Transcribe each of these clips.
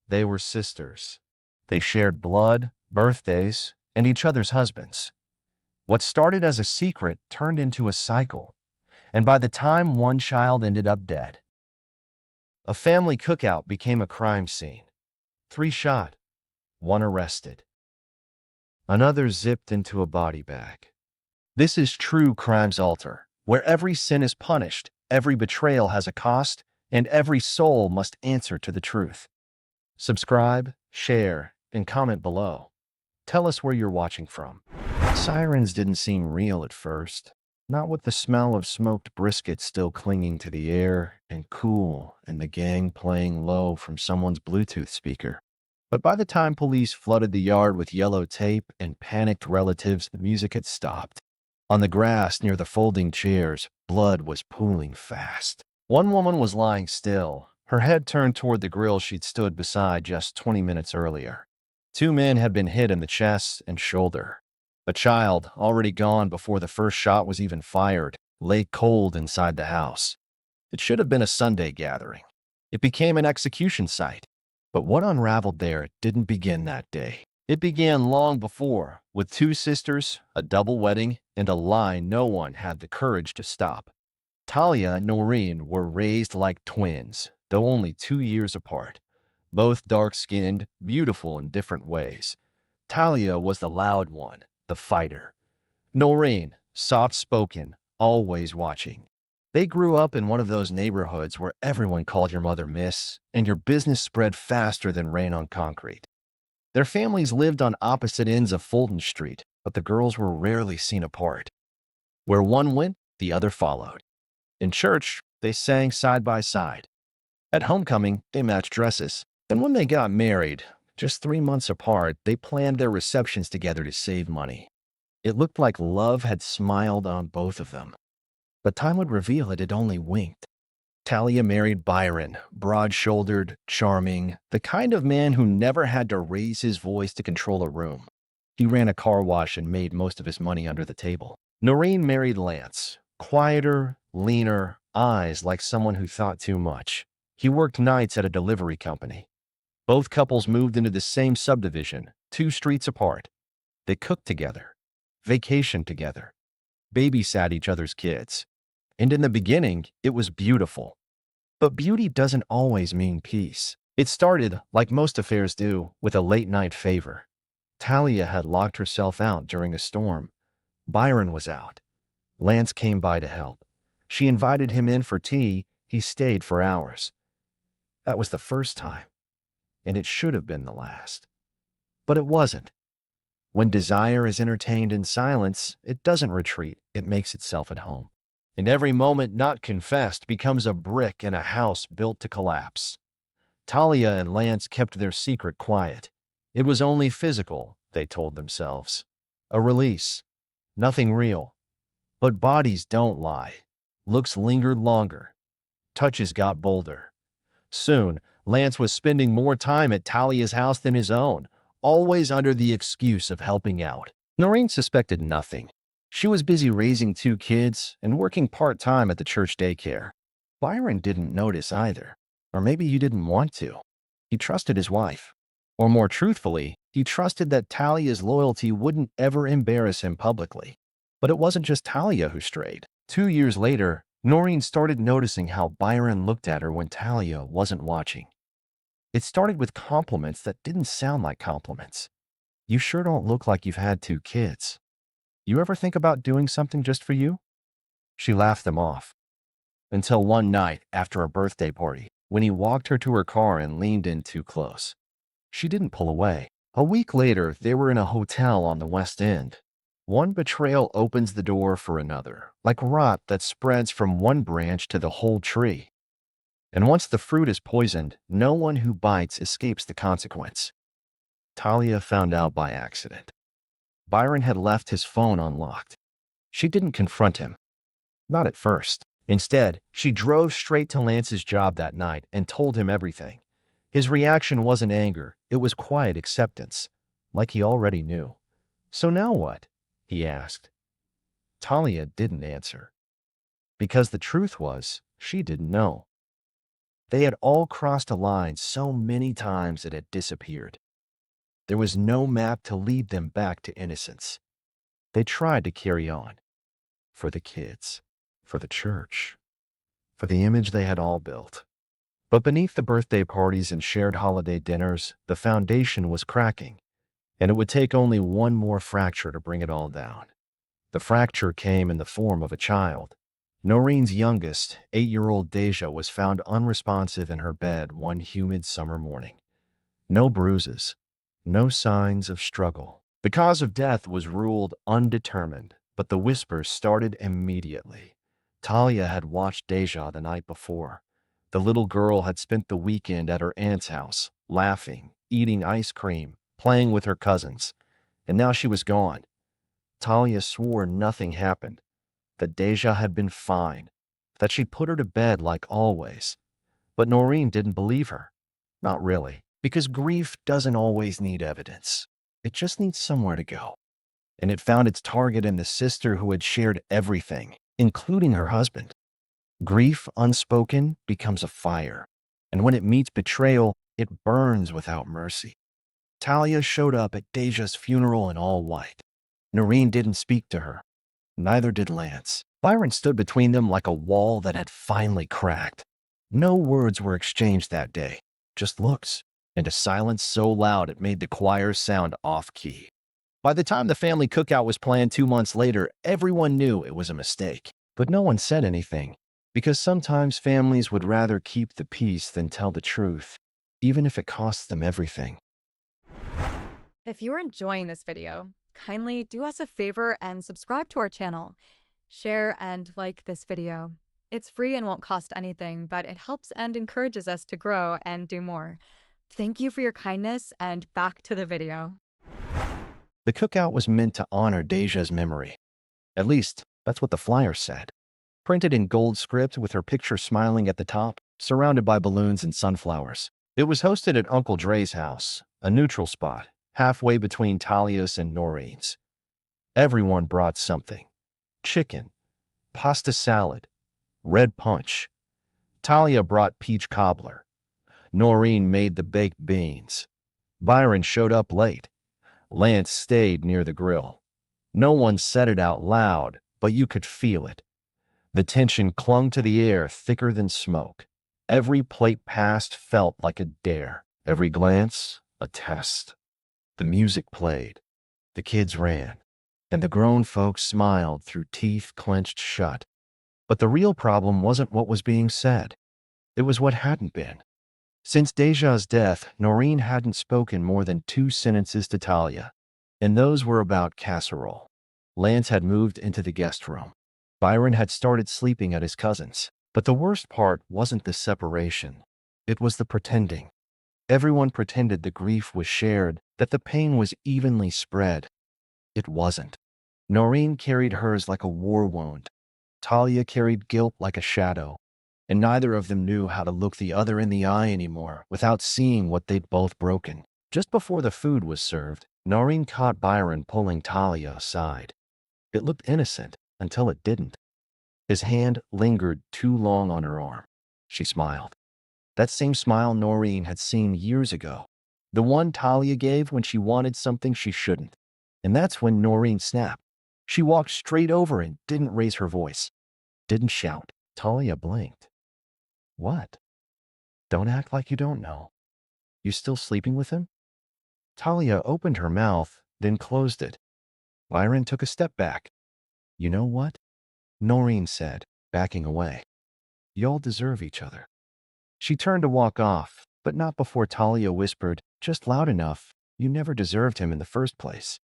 They were sisters. They shared blood, birthdays, and each other's husbands. What started as a secret turned into a cycle, and by the time one child ended up dead, a family cookout became a crime scene. 3 shot, 1 arrested, another zipped into a body bag. This is true crime's altar, where every sin is punished, every betrayal has a cost, and every soul must answer to the truth. Subscribe, share, and comment below. Tell us where you're watching from. Sirens didn't seem real at first. Not with the smell of smoked brisket still clinging to the air, and Cool and the gang playing low from someone's Bluetooth speaker. But by the time police flooded the yard with yellow tape and panicked relatives, the music had stopped. On the grass near the folding chairs, blood was pooling fast. One woman was lying still, her head turned toward the grill she'd stood beside just 20 minutes earlier. 2 men had been hit in the chest and shoulder. A child, already gone before the first shot was even fired, lay cold inside the house. It should have been a Sunday gathering. It became an execution site. But what unraveled there didn't begin that day. It began long before, with 2 sisters, a double wedding, and a lie no one had the courage to stop. Talia and Noreen were raised like twins, though only 2 years apart. Both dark-skinned, beautiful in different ways. Talia was the loud one, the fighter. Noreen, soft-spoken, always watching. They grew up in one of those neighborhoods where everyone called your mother Miss, and your business spread faster than rain on concrete. Their families lived on opposite ends of Fulton Street, but the girls were rarely seen apart. Where one went, the other followed. In church, they sang side by side. At homecoming, they matched dresses. And when they got married, just 3 months apart, they planned their receptions together to save money. It looked like love had smiled on both of them. But time would reveal it had only winked. Talia married Byron, broad-shouldered, charming, the kind of man who never had to raise his voice to control a room. He ran a car wash and made most of his money under the table. Noreen married Lance, quieter, leaner, eyes like someone who thought too much. He worked nights at a delivery company. Both couples moved into the same subdivision, 2 streets apart. They cooked together, vacationed together, babysat each other's kids. And in the beginning, it was beautiful. But beauty doesn't always mean peace. It started, like most affairs do, with a late-night favor. Talia had locked herself out during a storm. Byron was out. Lance came by to help. She invited him in for tea. He stayed for hours. That was the first time, and it should have been the last. But it wasn't. When desire is entertained in silence, it doesn't retreat, it makes itself at home. And every moment not confessed becomes a brick in a house built to collapse. Talia and Lance kept their secret quiet. It was only physical, they told themselves. A release. Nothing real. But bodies don't lie. Looks lingered longer. Touches got bolder. Soon, Lance was spending more time at Talia's house than his own, always under the excuse of helping out. Noreen suspected nothing. She was busy raising 2 kids and working part-time at the church daycare. Byron didn't notice either. Or maybe he didn't want to. He trusted his wife. Or more truthfully, he trusted that Talia's loyalty wouldn't ever embarrass him publicly. But it wasn't just Talia who strayed. 2 years later, Noreen started noticing how Byron looked at her when Talia wasn't watching. It started with compliments that didn't sound like compliments. "You sure don't look like you've had 2 kids. You ever think about doing something just for you?" She laughed them off. Until one night after a birthday party, when he walked her to her car and leaned in too close. She didn't pull away. A week later, they were in a hotel on the West End. One betrayal opens the door for another, like rot that spreads from one branch to the whole tree. And once the fruit is poisoned, no one who bites escapes the consequence. Talia found out by accident. Byron had left his phone unlocked. She didn't confront him. Not at first. Instead, she drove straight to Lance's job that night and told him everything. His reaction wasn't anger, it was quiet acceptance, like he already knew. "So now what?" he asked. Talia didn't answer. Because the truth was, she didn't know. They had all crossed a line so many times it had disappeared. There was no map to lead them back to innocence. They tried to carry on. For the kids, for the church, for the image they had all built. But beneath the birthday parties and shared holiday dinners, the foundation was cracking, and it would take only one more fracture to bring it all down. The fracture came in the form of a child. Noreen's youngest, 8-year-old Deja, was found unresponsive in her bed one humid summer morning. No bruises, no signs of struggle. The cause of death was ruled undetermined, but the whispers started immediately. Talia had watched Deja the night before. The little girl had spent the weekend at her aunt's house, laughing, eating ice cream, playing with her cousins, and now she was gone. Talia swore nothing happened, that Deja had been fine, that she'd put her to bed like always. But Noreen didn't believe her. Not really, because grief doesn't always need evidence. It just needs somewhere to go. And it found its target in the sister who had shared everything, including her husband. Grief unspoken becomes a fire, and when it meets betrayal, it burns without mercy. Talia showed up at Deja's funeral in all white. Noreen didn't speak to her. Neither did Lance. Byron stood between them like a wall that had finally cracked. No words were exchanged that day, just looks, and a silence so loud it made the choir sound off-key. By the time the family cookout was planned 2 months later, everyone knew it was a mistake. But no one said anything, because sometimes families would rather keep the peace than tell the truth, even if it costs them everything. If you're enjoying this video, kindly do us a favor and subscribe to our channel. Share and like this video. It's free and won't cost anything, but it helps and encourages us to grow and do more. Thank you for your kindness, and back to the video. The cookout was meant to honor Deja's memory. At least, that's what the flyer said. Printed in gold script with her picture smiling at the top, surrounded by balloons and sunflowers. It was hosted at Uncle Dre's house, a neutral spot, halfway between Talia's and Noreen's. Everyone brought something. Chicken, pasta salad, red punch. Talia brought peach cobbler. Noreen made the baked beans. Byron showed up late. Lance stayed near the grill. No one said it out loud, but you could feel it. The tension clung to the air thicker than smoke. Every plate passed felt like a dare. Every glance, a test. The music played. The kids ran. And the grown folks smiled through teeth clenched shut. But the real problem wasn't what was being said. It was what hadn't been. Since Deja's death, Noreen hadn't spoken more than 2 sentences to Talia, and those were about casserole. Lance had moved into the guest room. Byron had started sleeping at his cousin's. But the worst part wasn't the separation. It was the pretending. Everyone pretended the grief was shared, that the pain was evenly spread. It wasn't. Noreen carried hers like a war wound. Talia carried guilt like a shadow. And neither of them knew how to look the other in the eye anymore without seeing what they'd both broken. Just before the food was served, Noreen caught Byron pulling Talia aside. It looked innocent until it didn't. His hand lingered too long on her arm. She smiled. That same smile Noreen had seen years ago. The one Talia gave when she wanted something she shouldn't. And that's when Noreen snapped. She walked straight over and didn't raise her voice. Didn't shout. Talia blinked. What? Don't act like you don't know. You still sleeping with him? Talia opened her mouth, then closed it. Byron took a step back. You know what? Noreen said, backing away. Y'all deserve each other. She turned to walk off, but not before Talia whispered, just loud enough, you never deserved him in the first place.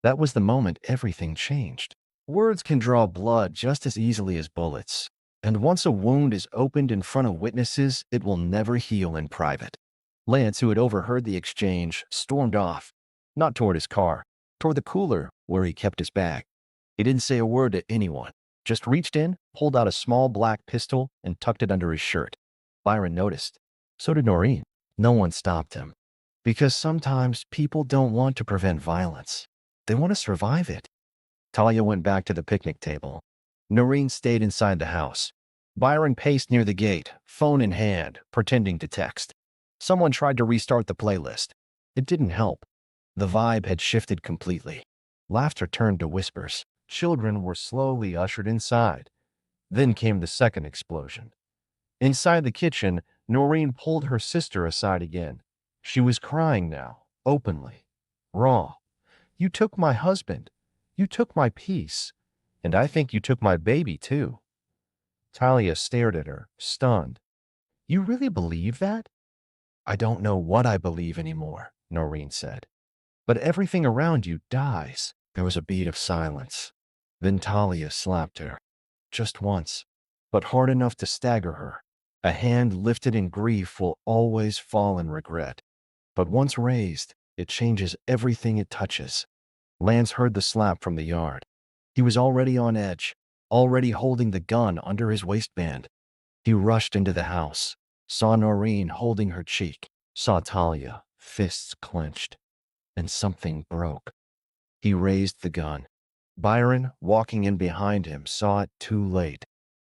That was the moment everything changed. Words can draw blood just as easily as bullets, and once a wound is opened in front of witnesses, it will never heal in private. Lance, who had overheard the exchange, stormed off, not toward his car, toward the cooler where he kept his bag. He didn't say a word to anyone, just reached in, pulled out a small black pistol, and tucked it under his shirt. Byron noticed. So did Noreen. No one stopped him. Because sometimes people don't want to prevent violence. They want to survive it. Talia went back to the picnic table. Noreen stayed inside the house. Byron paced near the gate, phone in hand, pretending to text. Someone tried to restart the playlist. It didn't help. The vibe had shifted completely. Laughter turned to whispers. Children were slowly ushered inside. Then came the second explosion. Inside the kitchen, Noreen pulled her sister aside again. She was crying now, openly. Raw. You took my husband. You took my peace. And I think you took my baby, too. Talia stared at her, stunned. You really believe that? I don't know what I believe anymore, Noreen said. But everything around you dies. There was a beat of silence. Then Talia slapped her. Just once, but hard enough to stagger her. A hand lifted in grief will always fall in regret. But once raised, it changes everything it touches. Lance heard the slap from the yard. He was already on edge, already holding the gun under his waistband. He rushed into the house, saw Noreen holding her cheek, saw Talia, fists clenched, and something broke. He raised the gun. Byron, walking in behind him, saw it too late.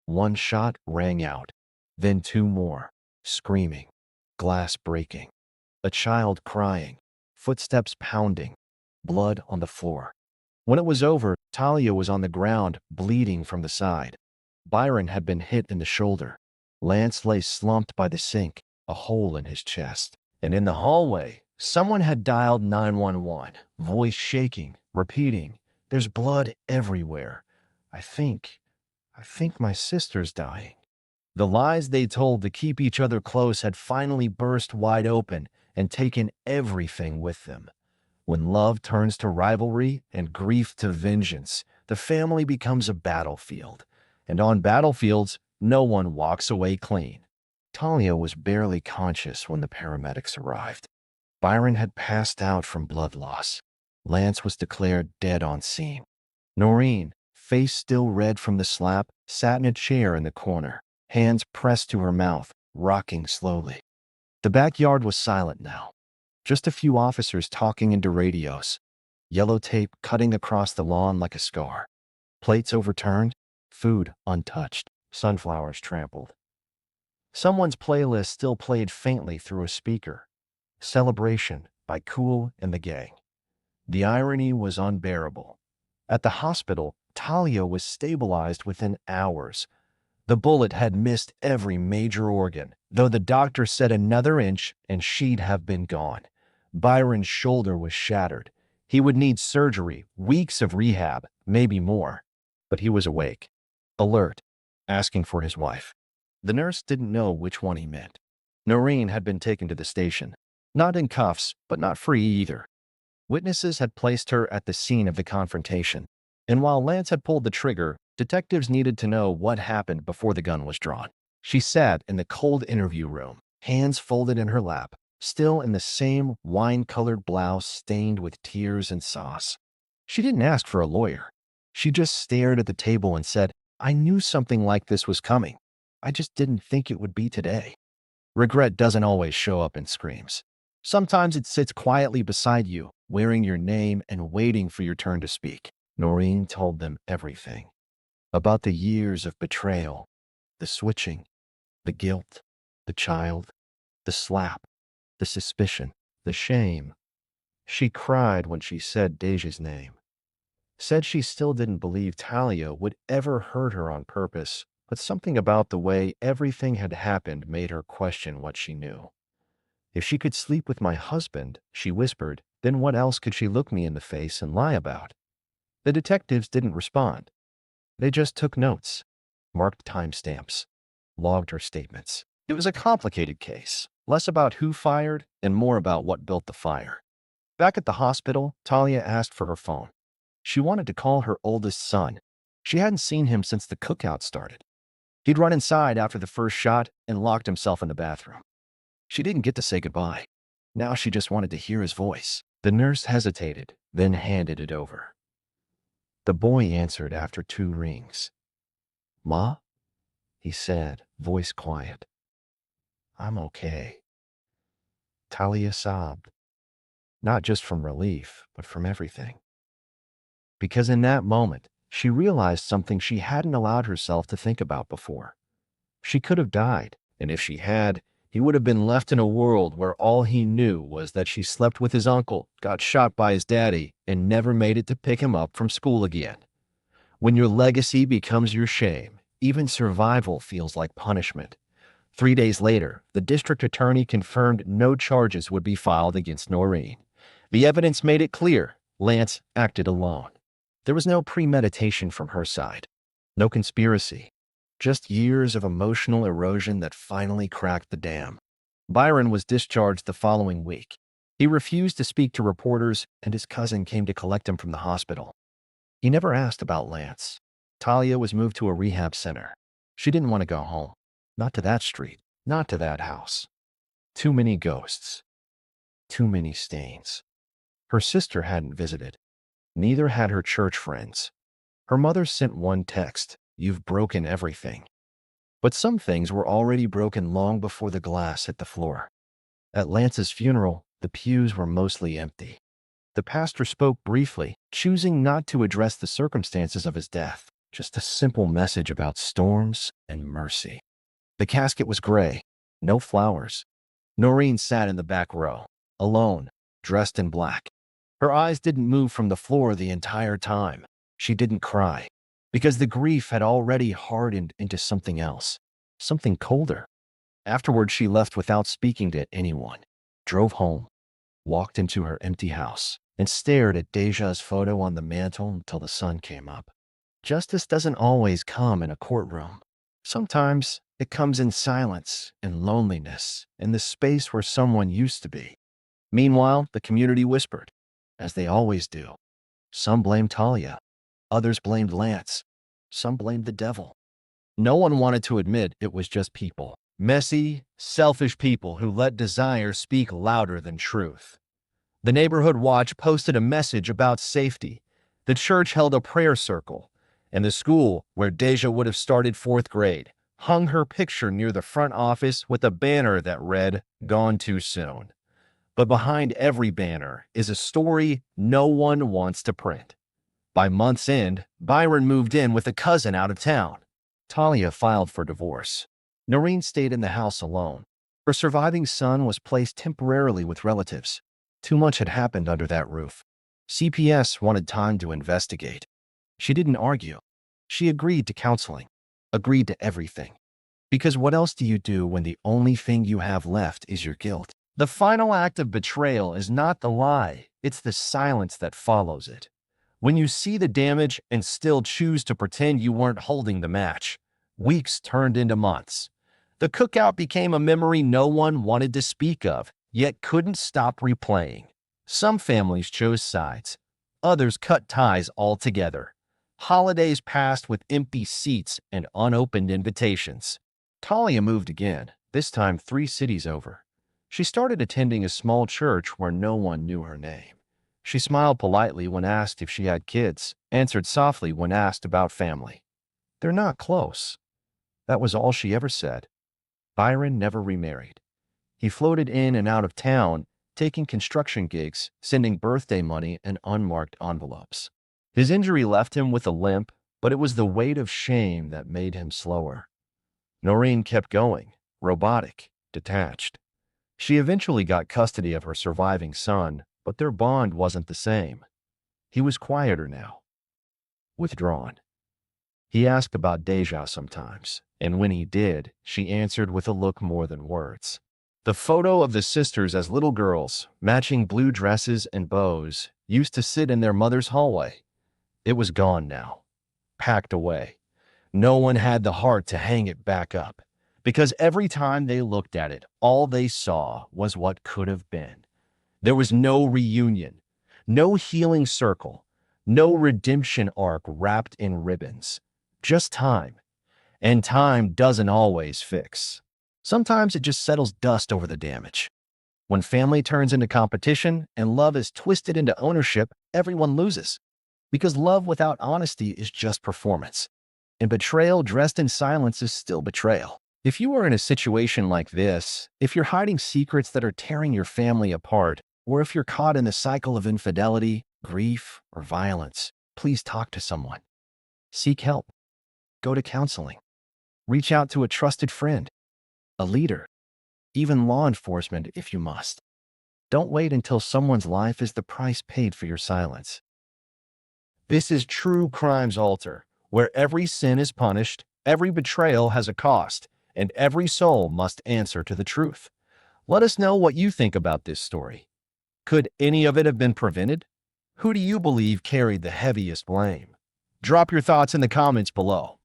One shot rang out, then two more, screaming, glass breaking, a child crying, footsteps pounding, blood on the floor. When it was over, Talia was on the ground, bleeding from the side. Byron had been hit in the shoulder. Lance lay slumped by the sink, a hole in his chest. And in the hallway, someone had dialed 911, voice shaking, repeating, "There's blood everywhere. I think my sister's dying." The lies they told to keep each other close had finally burst wide open and taken everything with them. When love turns to rivalry and grief to vengeance, the family becomes a battlefield. And on battlefields, no one walks away clean. Talia was barely conscious when the paramedics arrived. Byron had passed out from blood loss. Lance was declared dead on scene. Noreen, face still red from the slap, sat in a chair in the corner, hands pressed to her mouth, rocking slowly. The backyard was silent now. Just a few officers talking into radios. Yellow tape cutting across the lawn like a scar. Plates overturned, food untouched, sunflowers trampled. Someone's playlist still played faintly through a speaker. Celebration by Kool and the Gang. The irony was unbearable. At the hospital, Talia was stabilized within hours. The bullet had missed every major organ, though the doctor said another inch and she'd have been gone. Byron's shoulder was shattered. He would need surgery, weeks of rehab, maybe more. But he was awake, alert, asking for his wife. The nurse didn't know which one he meant. Noreen had been taken to the station. Not in cuffs, but not free either. Witnesses had placed her at the scene of the confrontation. And while Lance had pulled the trigger, detectives needed to know what happened before the gun was drawn. She sat in the cold interview room, hands folded in her lap, still in the same wine-colored blouse stained with tears and sauce. She didn't ask for a lawyer. She just stared at the table and said, "I knew something like this was coming. I just didn't think it would be today." Regret doesn't always show up in screams. Sometimes it sits quietly beside you, wearing your name and waiting for your turn to speak. Noreen told them everything. About the years of betrayal, the switching, the guilt, the child, the slap, the suspicion, the shame. She cried when she said Deja's name. Said she still didn't believe Talia would ever hurt her on purpose, but something about the way everything had happened made her question what she knew. If she could sleep with my husband, she whispered, then what else could she look me in the face and lie about? The detectives didn't respond. They just took notes, marked timestamps, logged her statements. It was a complicated case, less about who fired and more about what built the fire. Back at the hospital, Talia asked for her phone. She wanted to call her oldest son. She hadn't seen him since the cookout started. He'd run inside after the first shot and locked himself in the bathroom. She didn't get to say goodbye. Now she just wanted to hear his voice. The nurse hesitated, then handed it over. The boy answered after 2 rings. "Ma?" he said, voice quiet. "I'm okay." Talia sobbed, not just from relief, but from everything. Because in that moment, she realized something she hadn't allowed herself to think about before. She could have died, and if she had, he would have been left in a world where all he knew was that she slept with his uncle, got shot by his daddy, and never made it to pick him up from school again. When your legacy becomes your shame, even survival feels like punishment. 3 days later, the district attorney confirmed no charges would be filed against Noreen. The evidence made it clear Lance acted alone. There was no premeditation from her side, no conspiracy, just years of emotional erosion that finally cracked the dam. Byron was discharged the following week. He refused to speak to reporters, and his cousin came to collect him from the hospital. He never asked about Lance. Talia was moved to a rehab center. She didn't want to go home. Not to that street. Not to that house. Too many ghosts. Too many stains. Her sister hadn't visited. Neither had her church friends. Her mother sent one text, "You've broken everything." But some things were already broken long before the glass hit the floor. At Lance's funeral, the pews were mostly empty. The pastor spoke briefly, choosing not to address the circumstances of his death, just a simple message about storms and mercy. The casket was gray, no flowers. Noreen sat in the back row, alone, dressed in black. Her eyes didn't move from the floor the entire time. She didn't cry, because the grief had already hardened into something else, something colder. Afterward, she left without speaking to anyone, drove home, walked into her empty house, and stared at Deja's photo on the mantle until the sun came up. Justice doesn't always come in a courtroom. Sometimes it comes in silence, in loneliness, in the space where someone used to be. Meanwhile, the community whispered, as they always do. Some blamed Talia. Others blamed Lance. Some blamed the devil. No one wanted to admit it was just people. Messy, selfish people who let desire speak louder than truth. The Neighborhood Watch posted a message about safety. The church held a prayer circle, and the school, where Deja would have started 4th grade, hung her picture near the front office with a banner that read, "Gone too soon." But behind every banner is a story no one wants to print. By month's end, Byron moved in with a cousin out of town. Talia filed for divorce. Noreen stayed in the house alone. Her surviving son was placed temporarily with relatives. Too much had happened under that roof. CPS wanted time to investigate. She didn't argue. She agreed to counseling, agreed to everything. Because what else do you do when the only thing you have left is your guilt? The final act of betrayal is not the lie, it's the silence that follows it. When you see the damage and still choose to pretend you weren't holding the match, weeks turned into months. The cookout became a memory no one wanted to speak of, yet couldn't stop replaying. Some families chose sides. Others cut ties altogether. Holidays passed with empty seats and unopened invitations. Talia moved again, this time 3 cities over. She started attending a small church where no one knew her name. She smiled politely when asked if she had kids, answered softly when asked about family. "They're not close." That was all she ever said. Byron never remarried. He floated in and out of town, taking construction gigs, sending birthday money and unmarked envelopes. His injury left him with a limp, but it was the weight of shame that made him slower. Noreen kept going, robotic, detached. She eventually got custody of her surviving son, but their bond wasn't the same. He was quieter now, withdrawn. He asked about Deja sometimes, and when he did, she answered with a look more than words. The photo of the sisters as little girls, matching blue dresses and bows, used to sit in their mother's hallway. It was gone now, packed away. No one had the heart to hang it back up, because every time they looked at it, all they saw was what could have been. There was no reunion, no healing circle, no redemption arc wrapped in ribbons. Just time. And time doesn't always fix. Sometimes it just settles dust over the damage. When family turns into competition and love is twisted into ownership, everyone loses. Because love without honesty is just performance. And betrayal dressed in silence is still betrayal. If you are in a situation like this, if you're hiding secrets that are tearing your family apart, or if you're caught in a cycle of infidelity, grief, or violence, please talk to someone. Seek help. Go to counseling. Reach out to a trusted friend, a leader, even law enforcement if you must. Don't wait until someone's life is the price paid for your silence. This is True Crimes Altar, where every sin is punished, every betrayal has a cost, and every soul must answer to the truth. Let us know what you think about this story. Could any of it have been prevented? Who do you believe carried the heaviest blame? Drop your thoughts in the comments below.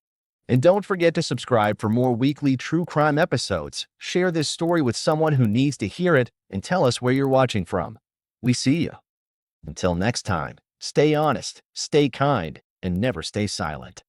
And don't forget to subscribe for more weekly true crime episodes. Share this story with someone who needs to hear it and tell us where you're watching from. We see you. Until next time, stay honest, stay kind, and never stay silent.